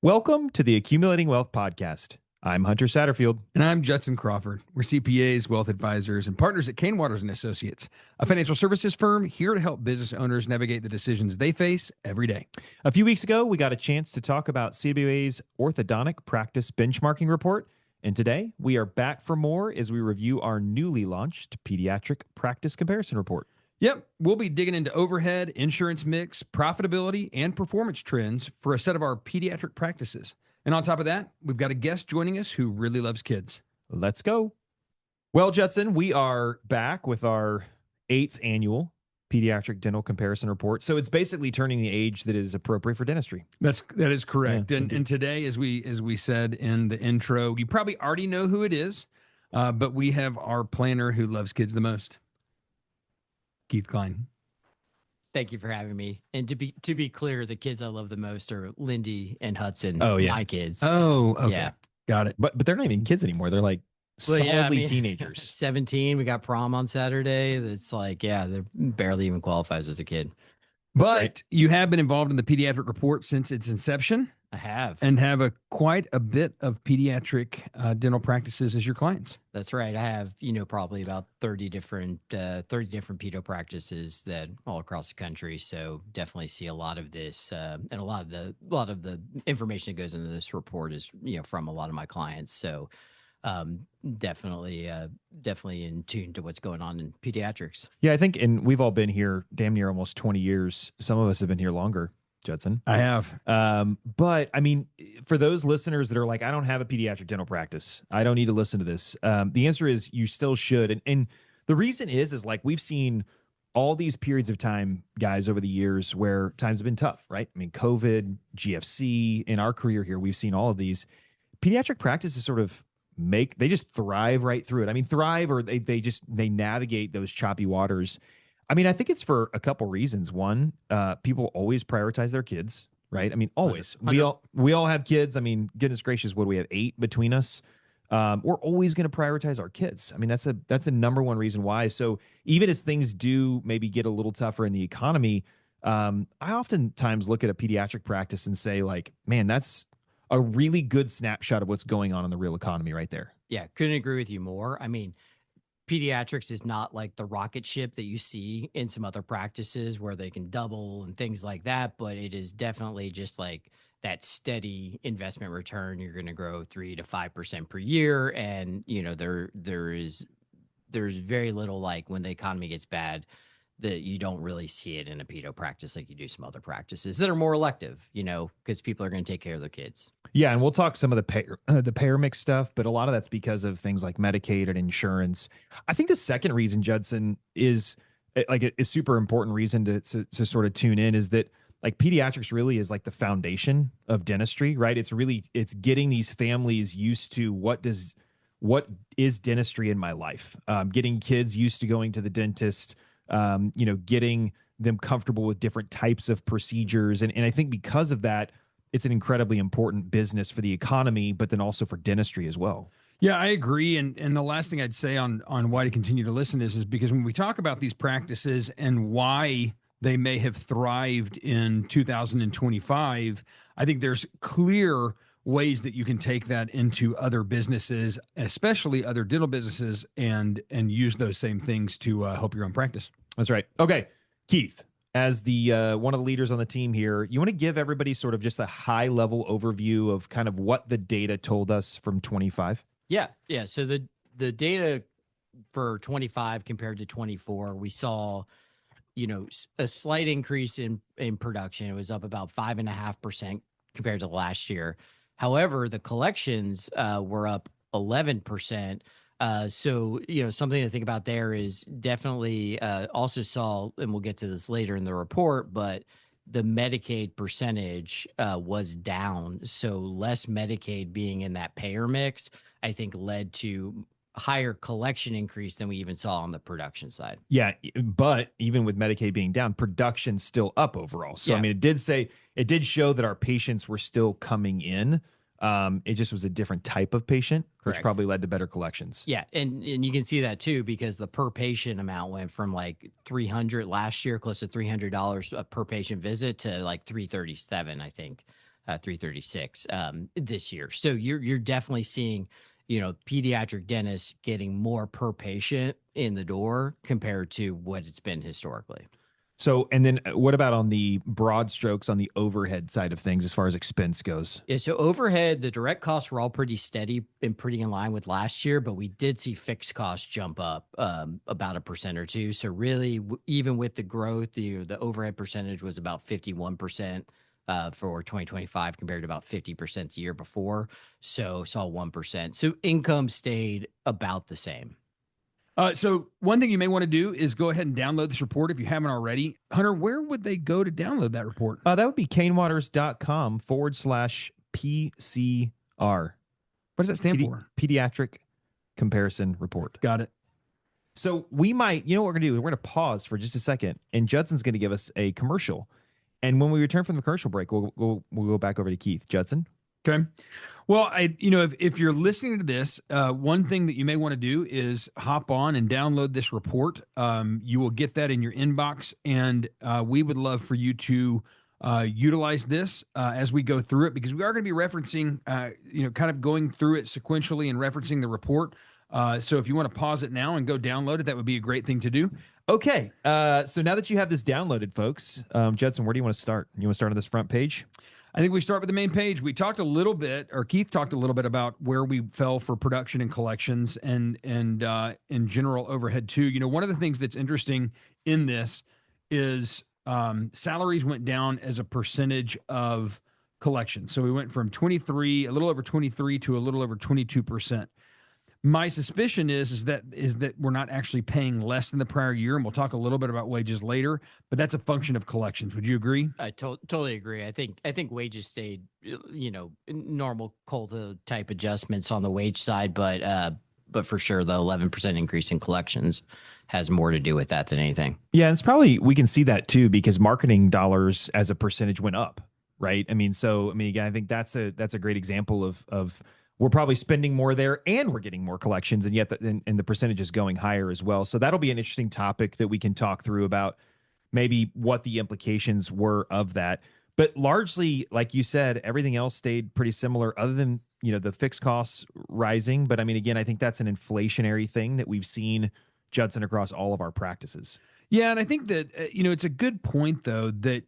Welcome to the Accumulating Wealth Podcast. I'm Hunter Satterfield. And I'm Judson Crawford. We're CPAs, wealth advisors, and partners at Cain Watters and Associates, a financial services firm here to help business owners navigate the decisions they face every day. A few weeks ago, we got a chance to talk about CWA's Orthodontic Practice Benchmarking Report. And today, we are back for more as we review our newly launched Pediatric Practice Comparison Report. Yep, we'll be digging into overhead, insurance mix, profitability, and performance trends for a set of our pediatric practices. And on top of that, we've got a guest joining us who really loves kids. Let's go. Well, Judson, we are back with our 8th annual Pediatric Dental Comparison Report. So it's basically turning the age that is appropriate for dentistry. That is correct. Yeah, and today, as we said in the intro, you probably already know who it is, but we have our planner who loves kids the most, Keith Klein. Thank you for having me. And to be clear, the kids I love the most are Lindy and Hudson. Oh, yeah. My kids. Oh, okay. Yeah. Got it. But they're not even kids anymore. They're like solidly teenagers. 17. We got prom on Saturday. It's like, yeah, they're barely even qualifies as a kid. But you have been involved in the pediatric report since its inception. I have. And have quite a bit of pediatric dental practices as your clients. That's right. I have, probably about 30 different pedo practices that all across the country. So definitely see a lot of this, and a lot of the information that goes into this report is, from a lot of my clients. So definitely in tune to what's going on in pediatrics. Yeah, I think, and we've all been here damn near almost 20 years. Some of us have been here longer. Judson. I have. But I mean, for those listeners that are like, I don't have a pediatric dental practice, I don't need to listen to this. The answer is you still should. And the reason is like, we've seen all these periods of time, guys, over the years where times have been tough, right? I mean, COVID, GFC, in our career here, we've seen all of these. Pediatric practices sort of they just thrive right through it. I mean, thrive, or they navigate those choppy waters. I mean, I think it's for a couple reasons. One, people always prioritize their kids, right? I mean, always. We all have kids. I mean, goodness gracious, what do we have, 8 between us? We're always going to prioritize our kids. I mean, that's a number one reason why. So even as things do maybe get a little tougher in the economy, I oftentimes look at a pediatric practice and say, like, man, that's a really good snapshot of what's going on in the real economy right there. Yeah, couldn't agree with you more. I mean, pediatrics is not like the rocket ship that you see in some other practices where they can double and things like that, but it is definitely just like that steady investment return. You're going to grow 3 to 5% per year, and there's very little, like, when the economy gets bad, that you don't really see it in a pedo practice like you do some other practices that are more elective, because people are going to take care of their kids. Yeah, and we'll talk some of the payer mix stuff, but a lot of that's because of things like Medicaid and insurance. I think the second reason, Judson, is like a super important reason to sort of tune in, is that like pediatrics really is like the foundation of dentistry, right? It's getting these families used to what is dentistry in my life, getting kids used to going to the dentist, getting them comfortable with different types of procedures. And I think because of that, it's an incredibly important business for the economy, but then also for dentistry as well. Yeah, I agree. And the last thing I'd say on why to continue to listen is because when we talk about these practices and why they may have thrived in 2025, I think there's clear ways that you can take that into other businesses, especially other dental businesses, and use those same things to help your own practice. That's right. Okay, Keith, as the one of the leaders on the team here, you want to give everybody sort of just a high level overview of kind of what the data told us from 25? Yeah. So the data for 25 compared to 24, we saw, a slight increase in production. It was up about 5.5% compared to last year. However, the collections were up 11%. So, something to think about there is definitely also saw, and we'll get to this later in the report, but the Medicaid percentage was down. So less Medicaid being in that payer mix, I think, led to higher collection increase than we even saw on the production side. Yeah, but even with Medicaid being down, production's still up overall. So, yeah. I mean, it did show that our patients were still coming in. It just was a different type of patient, which Correct. Probably led to better collections. Yeah, and you can see that too, because the per patient amount went from like $300 last year, close to $300 per patient visit, to like $337, I think, 336 this year. So you're definitely seeing, pediatric dentists getting more per patient in the door compared to what it's been historically. So, and then what about on the broad strokes on the overhead side of things as far as expense goes? Yeah, so overhead, the direct costs were all pretty steady and pretty in line with last year, but we did see fixed costs jump up about 1% or 2%. So really, even with the growth, the overhead percentage was about 51% for 2025 compared to about 50% the year before. So saw 1%. So income stayed about the same. So one thing you may want to do is go ahead and download this report if you haven't already. Hunter, where would they go to download that report? That would be cainwatters.com/PCR. What does that stand for? Pediatric Comparison Report. Got it. So we might, what we're going to do? We're going to pause for just a second, and Judson's going to give us a commercial. And when we return from the commercial break, we'll go back over to Keith. Judson? Okay. Well, if you're listening to this, one thing that you may want to do is hop on and download this report. You will get that in your inbox, and we would love for you to utilize this as we go through it, because we are going to be referencing, kind of going through it sequentially and referencing the report. So if you want to pause it now and go download it, that would be a great thing to do. Okay. So now that you have this downloaded, folks, Judson, where do you want to start? You want to start on this front page? I think we start with the main page. We talked a little bit, or Keith talked a little bit about where we fell for production and collections and in general overhead too. One of the things that's interesting in this is salaries went down as a percentage of collection. So we went from a little over 23 to a little over 22%. My suspicion is that we're not actually paying less than the prior year, and we'll talk a little bit about wages later, but that's a function of collections. Would you agree? I totally agree. I think wages stayed, normal COLTA type adjustments on the wage side, but for sure the 11% increase in collections has more to do with that than anything. Yeah, and it's probably, we can see that too, because marketing dollars as a percentage went up, right? Again, I think that's a great example of we're probably spending more there and we're getting more collections, and yet the percentage is going higher as well. So that'll be an interesting topic that we can talk through about maybe what the implications were of that. But largely, like you said, everything else stayed pretty similar other than, the fixed costs rising. But again, I think that's an inflationary thing that we've seen, Judson, across all of our practices. Yeah, and I think that, it's a good point, though, that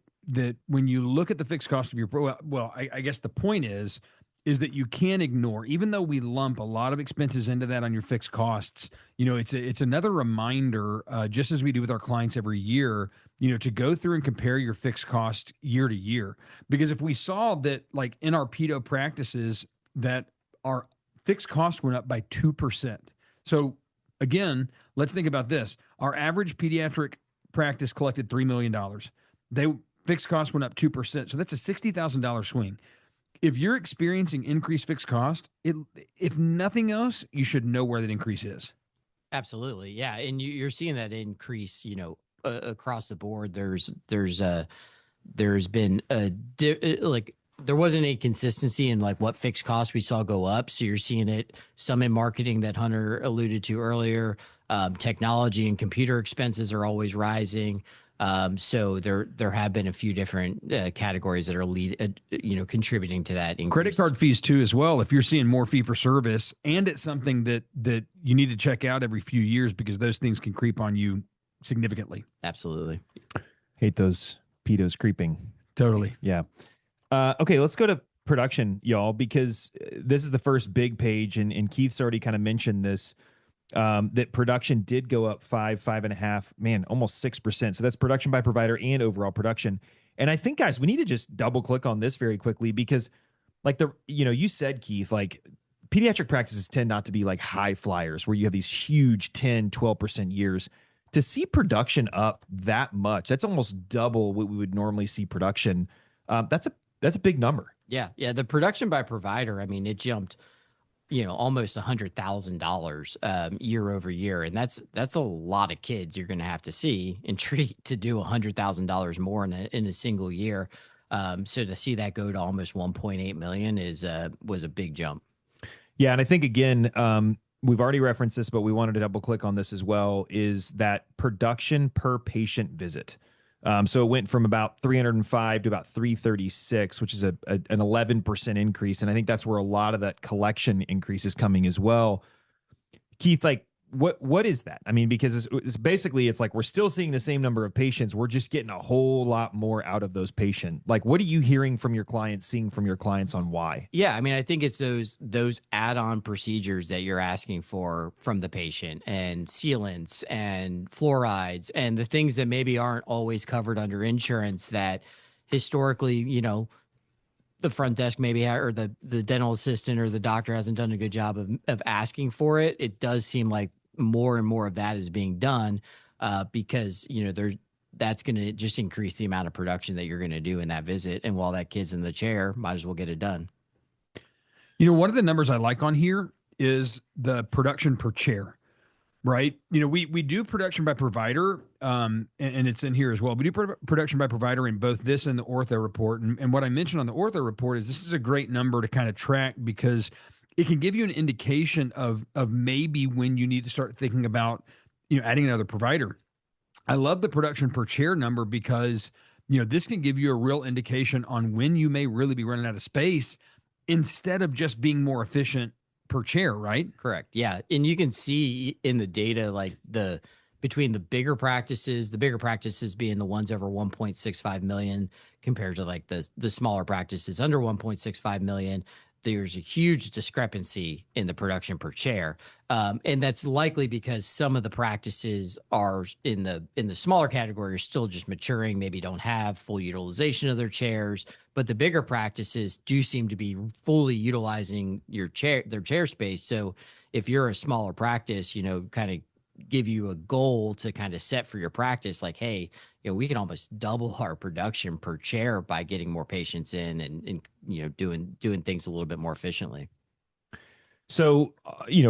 when you look at the fixed cost of your, I guess the point is that you can't ignore, even though we lump a lot of expenses into that on your fixed costs, it's another reminder, just as we do with our clients every year, to go through and compare your fixed cost year to year. Because if we saw that, like in our pedo practices, that our fixed cost went up by 2%. So again, let's think about this. Our average pediatric practice collected $3 million. Fixed cost went up 2%. So that's a $60,000 swing. If you're experiencing increased fixed cost, if nothing else, you should know where that increase is. Absolutely. Yeah. And you're seeing that increase, across the board. There's been there wasn't a consistency in like what fixed costs we saw go up. So you're seeing it some in marketing that Hunter alluded to earlier. Technology and computer expenses are always rising. So there have been a few different categories that are contributing to that increase. Credit card fees too, as well. If you're seeing more fee for service, and it's something that you need to check out every few years, because those things can creep on you significantly. Absolutely. Hate those pedos creeping. Totally. Yeah. Okay, let's go to production, y'all, because this is the first big page, and Keith's already kind of mentioned this. That production did go up 5.5, almost 6%. So that's production by provider and overall production. And I think, guys, we need to just double click on this very quickly, because like you said, Keith, like pediatric practices tend not to be like high flyers where you have these huge 10, 12% years. To see production up that much, that's almost double what we would normally see production. That's a big number. Yeah. Yeah. The production by provider, it jumped, almost $100,000 year over year. And that's a lot of kids you're going to have to see and treat to do $100,000 more in a single year. So to see that go to almost 1.8 million was a big jump. Yeah. And I think, again, we've already referenced this, but we wanted to double click on this as well, is that production per patient visit. So it went from about 305 to about 336, which is an 11% increase. And I think that's where a lot of that collection increase is coming as well. Keith, like, what is that? I mean, because it's basically, it's like we're still seeing the same number of patients. We're just getting a whole lot more out of those patients. Like, what are you hearing from your clients, seeing from your clients on why? Yeah, I mean, I think it's those add-on procedures that you're asking for from the patient, and sealants and fluorides and the things that maybe aren't always covered under insurance that historically, the front desk maybe or the dental assistant or the doctor hasn't done a good job of asking for it. It does seem like more and more of that is being done because that's going to just increase the amount of production that you're going to do in that visit. And while that kid's in the chair, might as well get it done. One of the numbers I like on here is the production per chair, right? We do production by provider, and it's in here as well. We do production by provider in both this and the ortho report. And what I mentioned on the ortho report is this is a great number to kind of track because it can give you an indication of maybe when you need to start thinking about, adding another provider. I love the production per chair number because, this can give you a real indication on when you may really be running out of space instead of just being more efficient per chair, right? Correct. Yeah. And you can see in the data, like between the bigger practices being the ones over 1.65 million compared to like the smaller practices under 1.65 million, there's a huge discrepancy in the production per chair. And that's likely because some of the practices are in the smaller category are still just maturing, maybe don't have full utilization of their chairs, but the bigger practices do seem to be fully utilizing their chair space. So if you're a smaller practice, kind of give you a goal to kind of set for your practice, like, hey, we can almost double our production per chair by getting more patients in and doing things a little bit more efficiently. So,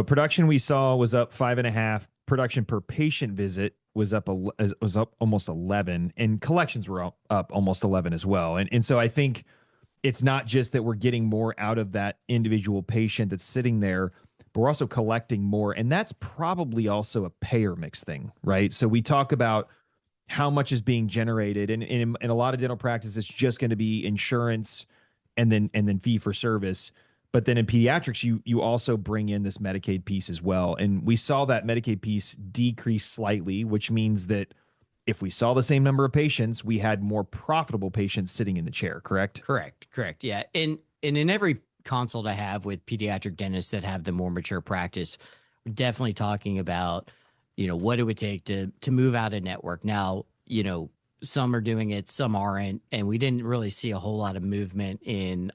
production we saw was up 5.5. Production per patient visit was up almost 11, and collections were up almost 11 as well. And so I think it's not just that we're getting more out of that individual patient that's sitting there, but we're also collecting more. And that's probably also a payer mix thing, right? So we talk about how much is being generated. And in a lot of dental practice, it's just going to be insurance and then fee for service. But then in pediatrics, you also bring in this Medicaid piece as well. And we saw that Medicaid piece decrease slightly, which means that if we saw the same number of patients, we had more profitable patients sitting in the chair, correct? Correct. Yeah. And in every consult I have with pediatric dentists that have the more mature practice, we're definitely talking about, what it would take to move out of network. Now, some are doing it, some aren't, and we didn't really see a whole lot of movement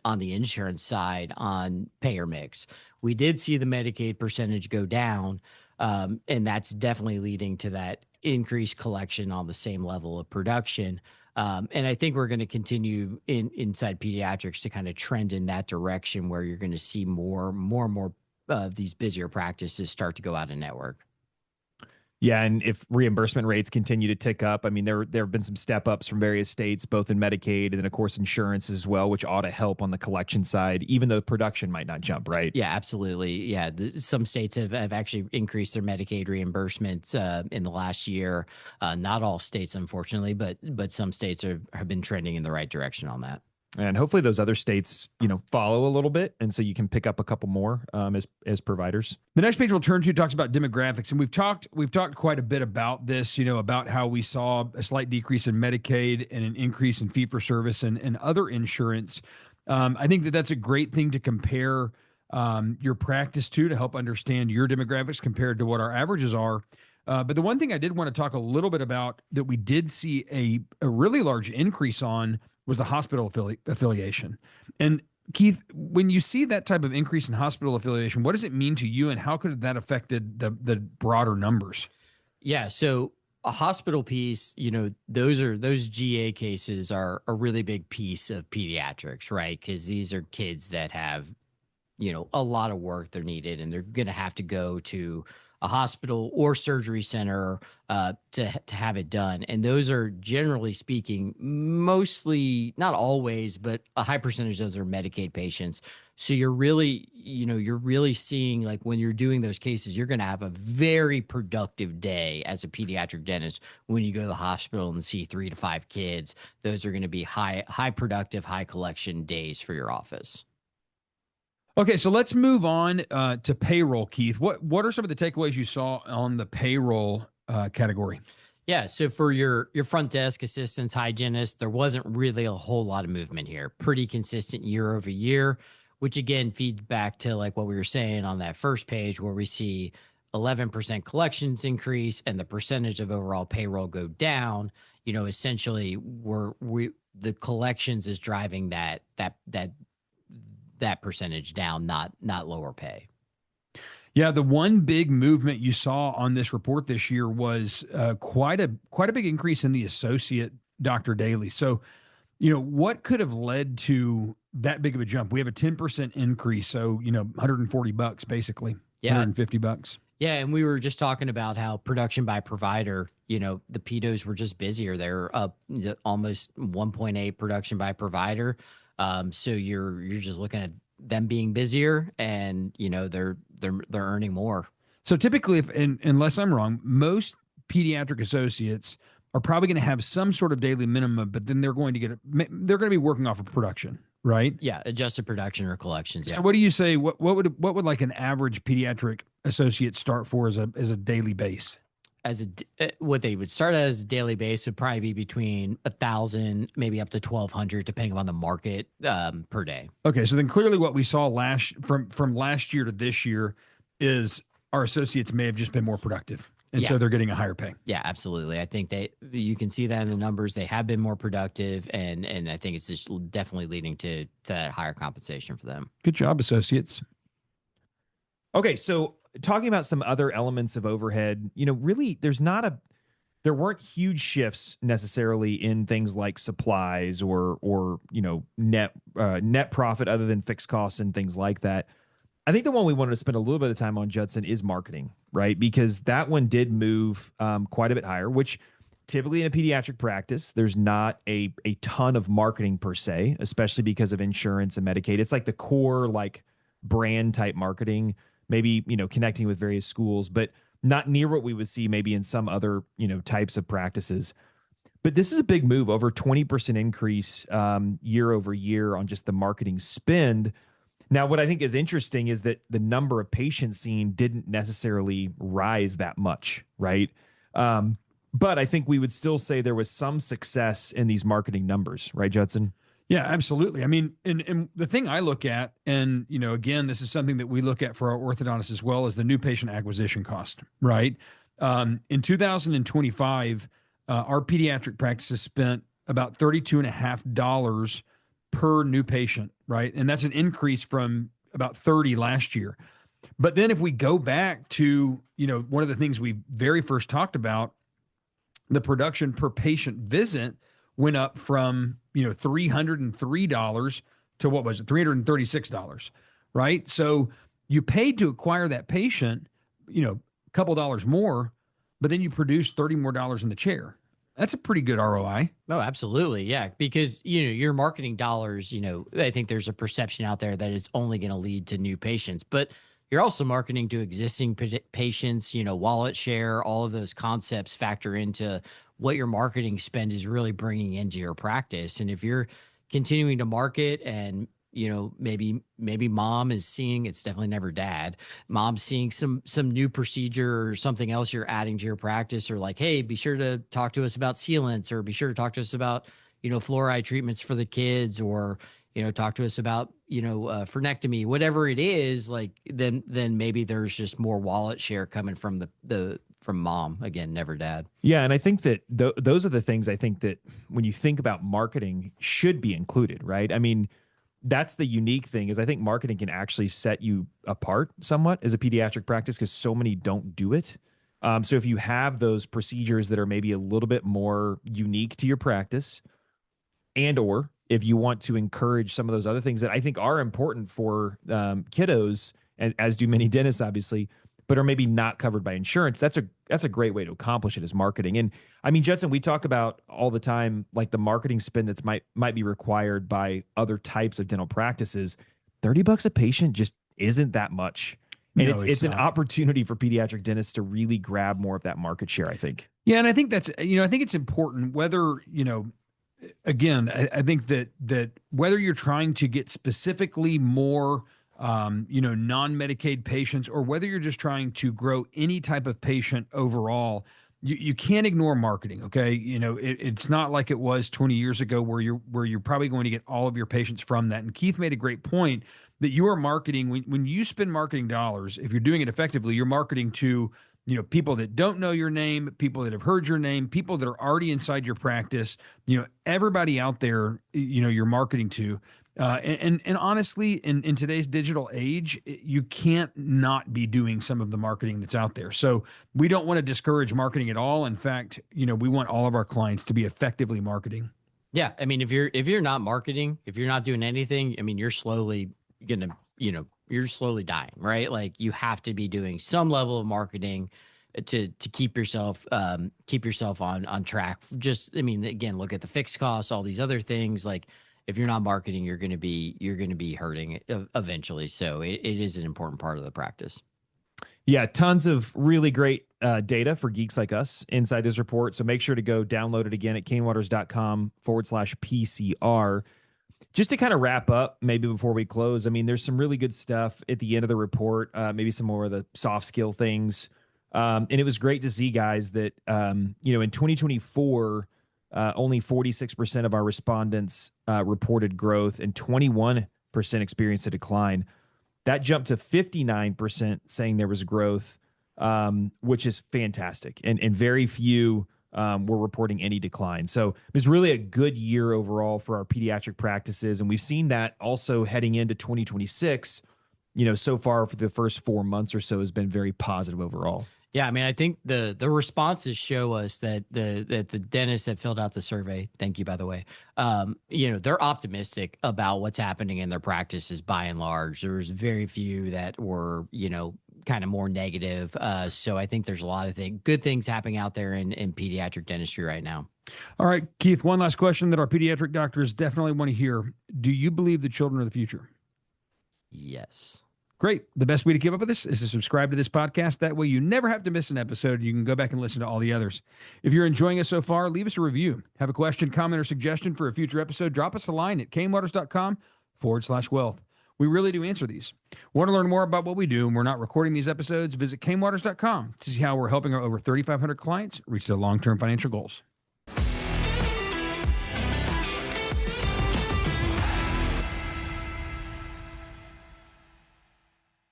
on the insurance side on payer mix. We did see the Medicaid percentage go down, and that's definitely leading to that increased collection on the same level of production. And I think we're going to continue inside pediatrics to kind of trend in that direction where you're going to see more and more of these busier practices start to go out of network. Yeah, and if reimbursement rates continue to tick up, I mean, there have been some step ups from various states, both in Medicaid and then, of course, insurance as well, which ought to help on the collection side, even though production might not jump, right? Yeah, absolutely. Yeah, some states have actually increased their Medicaid reimbursements in the last year. Not all states, unfortunately, but some states have been trending in the right direction on that. And hopefully those other states, follow a little bit. And so you can pick up a couple more as providers. The next page we'll turn to talks about demographics. And we've talked quite a bit about this, about how we saw a slight decrease in Medicaid and an increase in fee for service and other insurance. I think that's a great thing to compare your practice to help understand your demographics compared to what our averages are. But the one thing I did want to talk a little bit about that we did see a really large increase on was the hospital affiliation. And Keith, when you see that type of increase in hospital affiliation, what does it mean to you, and how could that affected the broader numbers? Yeah, so a hospital piece, those GA cases are a really big piece of pediatrics, right? Because these are kids that have a lot of work they're needed, and they're going to have to go to a hospital or surgery center to have it done. And those are, generally speaking, mostly, not always, but a high percentage of those are Medicaid patients. So you're really seeing, like, when you're doing those cases, you're going to have a very productive day as a pediatric dentist when you go to the hospital and see 3 to 5 kids. Those are going to be high productive, high collection days for your office. Okay, so let's move on to payroll, Keith. What are some of the takeaways you saw on the payroll category? Yeah, so for your front desk assistants, hygienists, there wasn't really a whole lot of movement here. Pretty consistent year over year, which again feeds back to like what we were saying on that first page, where we see 11% collections increase and the percentage of overall payroll go down. Essentially, the collections is driving that percentage down, not lower pay. Yeah, the one big movement you saw on this report this year was quite a big increase in the associate doctor daily. So, what could have led to that big of a jump? We have a 10% increase, so $140 basically, yeah, $150. Yeah, and we were just talking about how production by provider, the pedos were just busier. They're up almost 1.8 production by provider. So you're just looking at them being busier, and they're earning more. So typically, unless I'm wrong, most pediatric associates are probably going to have some sort of daily minimum, but then they're going to be working off of production, right? Yeah, adjusted production or collections. Yeah. So what do you say? What would like an average pediatric associate start for as a daily base? What they would start as a daily base would probably be between 1,000, maybe up to 1,200, depending on the market per day. Okay, so then clearly what we saw from last year to this year is our associates may have just been more productive, and so they're getting a higher pay. Yeah, absolutely. I think you can see that in the numbers. They have been more productive, and I think it's just definitely leading to that higher compensation for them. Good job, associates. Okay, so talking about some other elements of overhead, really there weren't huge shifts necessarily in things like supplies or net profit other than fixed costs and things like that. I think the one we wanted to spend a little bit of time on, Judson, is marketing, right? Because that one did move quite a bit higher, which typically in a pediatric practice, there's not a ton of marketing per se, especially because of insurance and Medicaid. It's like the core brand type marketing, maybe, connecting with various schools, but not near what we would see maybe in some other, types of practices. But this is a big move, over 20% increase year over year on just the marketing spend. Now, what I think is interesting is that the number of patients seen didn't necessarily rise that much, right? But I think we would still say there was some success in these marketing numbers, right, Judson? Yeah, absolutely. I mean, and the thing I look at, and, again, this is something that we look at for our orthodontists as well, is the new patient acquisition cost, right? In 2025, our pediatric practices spent about $32.50 per new patient, right? And that's an increase from about 30 last year. But then if we go back to, one of the things we very first talked about, the production per patient visit went up from, $303 to what was it? $336, right? So you paid to acquire that patient, a couple dollars more, but then you produce $30 more in the chair. That's a pretty good ROI. Oh, absolutely. Yeah. Because, your marketing dollars, I think there's a perception out there that it's only going to lead to new patients, but you're also marketing to existing patients, wallet share, all of those concepts factor into what your marketing spend is really bringing into your practice. And if you're continuing to market and, maybe mom is seeing, it's definitely never dad, mom's seeing some new procedure or something else you're adding to your practice, or like, hey, be sure to talk to us about sealants, or be sure to talk to us about, fluoride treatments for the kids, or, talk to us about, frenectomy, whatever it is, like, then maybe there's just more wallet share coming from from mom, again, never dad. Yeah. And I think that those are the things I think that when you think about marketing should be included, right? I mean, that's the unique thing, is I think marketing can actually set you apart somewhat as a pediatric practice, because so many don't do it. So if you have those procedures that are maybe a little bit more unique to your practice, and or if you want to encourage some of those other things that I think are important for kiddos, and as do many dentists, obviously, but are maybe not covered by insurance, that's a great way to accomplish it, is marketing. And I mean, Judson, we talk about all the time, like the marketing spend that's might be required by other types of dental practices. $30 a patient just isn't that much. And No, it's an not. opportunity for pediatric dentists to really grab more of that market share, I think. Yeah, and I think that's, I think it's important whether, again, I think that whether you're trying to get specifically more, non-Medicaid patients, or whether you're just trying to grow any type of patient overall, you can't ignore marketing. Okay, it's not like it was 20 years ago where you're probably going to get all of your patients from that. And Keith made a great point that you are marketing when you spend marketing dollars. If you're doing it effectively, you're marketing to people that don't know your name, people that have heard your name, people that are already inside your practice, everybody out there, you're marketing to. And honestly, in today's digital age, you can't not be doing some of the marketing that's out there. So we don't want to discourage marketing at all. In fact, we want all of our clients to be effectively marketing. Yeah. I mean, if you're not marketing, if you're not doing anything, I mean, you're slowly you're slowly dying, right? Like you have to be doing some level of marketing to keep yourself on track. Just, I mean, again, look at the fixed costs, all these other things. Like if you're not marketing, you're going to be hurting eventually. So it is an important part of the practice. Yeah, tons of really great data for geeks like us inside this report. So make sure to go download it again at cainwatters.com/PCR. Just to kind of wrap up, maybe before we close, I mean, there's some really good stuff at the end of the report, maybe some more of the soft skill things. And it was great to see, guys, that, in 2024, only 46% of our respondents reported growth and 21% experienced a decline. That jumped to 59% saying there was growth, which is fantastic. And very few were reporting any decline. So it was really a good year overall for our pediatric practices. And we've seen that also heading into 2026, so far for the first 4 months or so has been very positive overall. Yeah, I mean, I think the responses show us that the dentists that filled out the survey, thank you, by the way, they're optimistic about what's happening in their practices by and large. There was very few that were, kind of more negative. So I think there's a lot of good things happening out there in pediatric dentistry right now. All right, Keith, one last question that our pediatric doctors definitely want to hear. Do you believe the children are the future? Yes. Great. The best way to keep up with this is to subscribe to this podcast. That way you never have to miss an episode. You can go back and listen to all the others. If you're enjoying us so far, leave us a review. Have a question, comment, or suggestion for a future episode, drop us a line at cainwatters.com/wealth. We really do answer these. Want to learn more about what we do and we're not recording these episodes? Visit cainwatters.com to see how we're helping our over 3,500 clients reach their long-term financial goals.